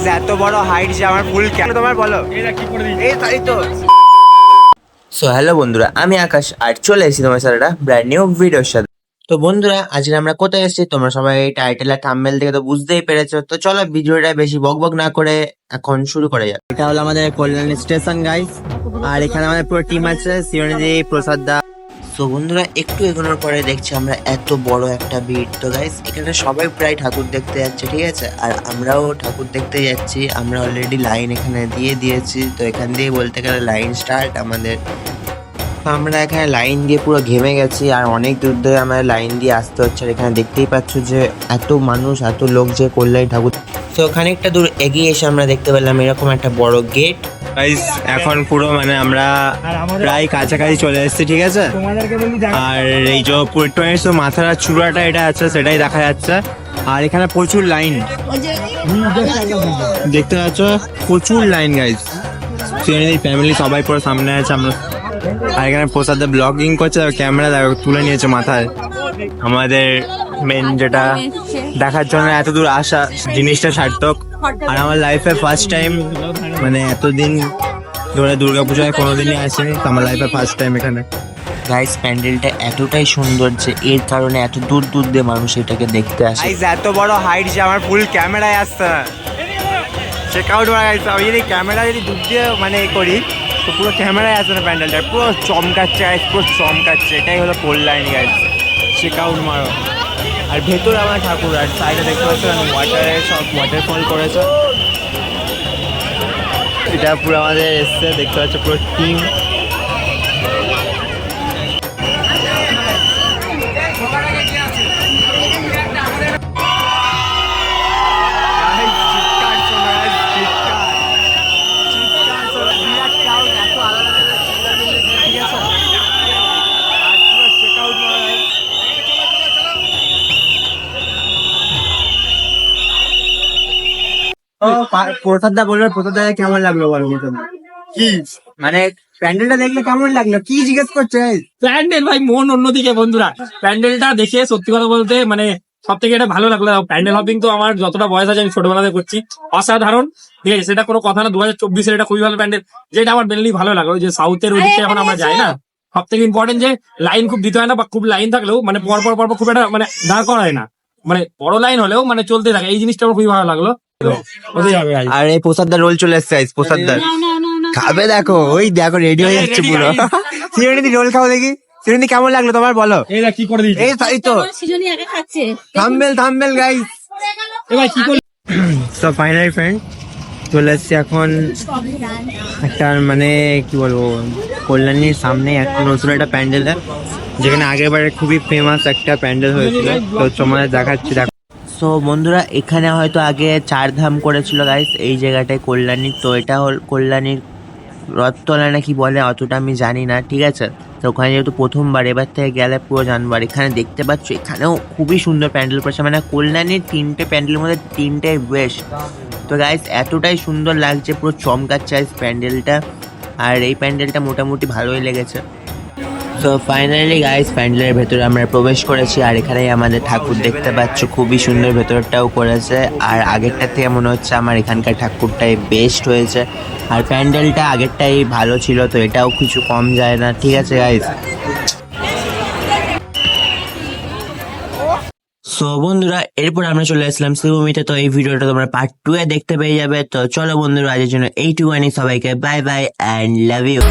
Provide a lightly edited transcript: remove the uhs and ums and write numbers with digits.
Guys এত বড় height যে আমার ফুল কেন তোমার বলো এই তাই তো। সো হ্যালো বন্ধুরা, আমি আকাশ আর চলে এসেছি তোমার সাথে একটা ব্র্যান্ড নিউ ভিডিওর সাথে। তো বন্ধুরা, আজকে আমরা কোথায় এসেছি তোমরা সবাই টাইটেল আর থাম্বনেল থেকে তো বুঝতেই পেরেছো। তো চলো ভিডিওটা বেশি বকবক না করে এখন শুরু করা যাক। এটা হলো আমাদের কল্যাণী স্টেশন গাইস, আর এখানে আমাদের পুরো টিম আছে, শিরণী, প্রসাদ দা। তো বন্ধুরা, একটু এগোনোর পরে দেখছি আমরা এত বড় একটা ভিড়। তো গাইস এখানে সবাই প্রায় ঠাকুর দেখতে যাচ্ছে, ঠিক আছে, আর আমরাও ঠাকুর দেখতে যাচ্ছি। আমরা অলরেডি লাইন এখানে দিয়ে দিয়েছি, তো এখান দিয়ে বলতে গেলে লাইন স্টার্ট আমাদের। তো আমরা এখানে লাইন দিয়ে পুরো ঘেমে গেছি, আর অনেক দূর ধরে আমাদের লাইন দিয়ে আসতে হচ্ছে। আর এখানে দেখতেই পাচ্ছ যে এত মানুষ, এত লোক যে কল্যাণী ঠাকুর। তো খানিকটা দূর এগিয়ে এসে আমরা দেখতে পেলাম এরকম একটা বড় গেট। গাইস এখন পুরো মানে আমরা প্রায় কাছাকাছি চলে এসেছি, ঠিক আছে। আর এই যে পুরো মাথার চূড়াটা এটা আছে, সেটাই দেখা যাচ্ছে। আর এখানে প্রচুর লাইন দেখতে পাচ্ছ, প্রচুর লাইন গাইস। ফ্যামিলি সবাই পুরো সামনে আছে আমরা। আর এখানে প্রসাদ ব্লগিং করছে, ক্যামেরা তুলে নিয়েছে মাথায়। আমাদের মেন যেটা দেখার জন্য এত দূর আসা, জিনিসটা সার্থক। আর আমার লাইফে ফার্স্ট টাইম, মানে এতদিন ধরে দুর্গাপূজায় কোনোদিনই আসেনি, তো আমার লাইফে ফার্স্ট টাইম এখানে। গাইস প্যান্ডেলটা এতটাই সুন্দর যে এর কারণে এত দূর দূর দিয়ে মানুষ এটাকে দেখতে আসে। গাইস এত বড় হাইট যে আমার ফুল ক্যামেরায় আসছে না, চেক আউট হয়ে গেছে। আমি যদি ক্যামেরা যদি দূর দিয়ে মানে করি তো পুরো ক্যামেরায় আসে না, প্যান্ডেলটা পুরো চমকাচ্ছে গাইস, পুরো চমকাচ্ছে। এটাই হলো কল্যাণী গাইস, চেক আউট মারো। আর ভেতরে আমার ঠাকুর, আর সাইডে দেখতে পাচ্ছ ওয়াটারে সব ওয়াটারফল করেছে। এটা পুরো আমাদের এসছে, দেখতে পাচ্ছ পুরো টিম। প্রসাদ দা বললো, প্রসাদ দা কেমন লাগলো বলো? কি মানে প্যান্ডেলটা দেখলে কেমন লাগলো, কি জিজ্ঞেস করছে? প্যান্ডেল ভাই মন অন্যদিকে বন্ধুরা। প্যান্ডেলটা দেখে সত্যি কথা বলতে মানে সব থেকে এটা ভালো লাগলো। প্যান্ডেল হপিং তো আমার যতটা বয়স আছে আমি ছোটবেলাতে করছি, অসাধারণ, ঠিক আছে, সেটা কোনো কথা না। 2024-এর এটা খুবই ভালো প্যান্ডেল, যেটা আমার মেনলি ভালো লাগলো যে সাউথের ওই দিকটা এখন আমরা যাই না, সব থেকে ইম্পর্টেন্ট যে লাইন খুব দিতে হয় না, বা খুব লাইন থাকলেও মানে পরপর খুব একটা মানে দাঁড় করা হয় না, মানে বড় লাইন হলেও মানে চলতে থাকে। এই জিনিসটা আমার খুবই ভালো লাগলো। আর এই প্রসাদ দা রোল চলে এসছে, প্রসাদ দা খাবে, দেখো ওই দেখো রেডি হয়ে যাচ্ছে পুরো। শিরণী রোল খাও দেখি। শিরণী কেমন লাগলো তোমার বলো? কি করে দিয়েছে, এই তাই তো thumbnail guys. So finally friend চলে এসছি এখন একটা মানে কি বলবো, কল্যাণীর সামনে একটা নতুন একটা প্যান্ডেল, যেখানে আগেরবারে খুবই ফেমাস একটা প্যান্ডেল হয়েছিল। তো তোমাদের দেখাচ্ছি, দেখো। সো বন্ধুরা, এখানে হয়তো আগে 4 ধাম করেছিল গাইস এই জায়গাটায় কল্যাণীর। তো এটা হল কল্যাণীর রথতলা না কি বলে, অতটা আমি জানি না, ঠিক আছে। তো ওখানে যেহেতু প্রথমবার, এবার থেকে গেলে পুরো জানবার। এখানে দেখতে পাচ্ছ এখানেও খুবই সুন্দর প্যান্ডেল করেছে, মানে কল্যাণীর 3টে প্যান্ডেলের মধ্যে 3টাই বেস্ট। তো গাইস এতটাই সুন্দর লাগছে, পুরো চমকাচ্ছে প্যান্ডেলটা। আর এই প্যান্ডেলটা মোটামুটি ভালোই লেগেছে। তো ফাইনালি গাইস প্যান্ডেলের ভেতরে আমরা প্রবেশ করেছি, আর এখানেই আমাদের ঠাকুর দেখতে পাচ্ছ, খুবই সুন্দর ভেতরটাও করেছে। আর আগেরটার থেকে মনে হচ্ছে আমার এখানকার ঠাকুরটাই বেস্ট হয়েছে, আর প্যান্ডেলটা আগেরটাই ভালো ছিল, তো এটাও কিছু কম যায় না, ঠিক আছে গাইস। সো বন্ধুরা, এরপর আমরা চলে আসলাম শিবভূমিতে। তো এই ভিডিওটা তোমরা পার্ট 2 এ দেখতে পেয়ে যাবে। তো চলো বন্ধুরা, আজের জন্য এইটুকুনি, সবাইকে bye bye and love you.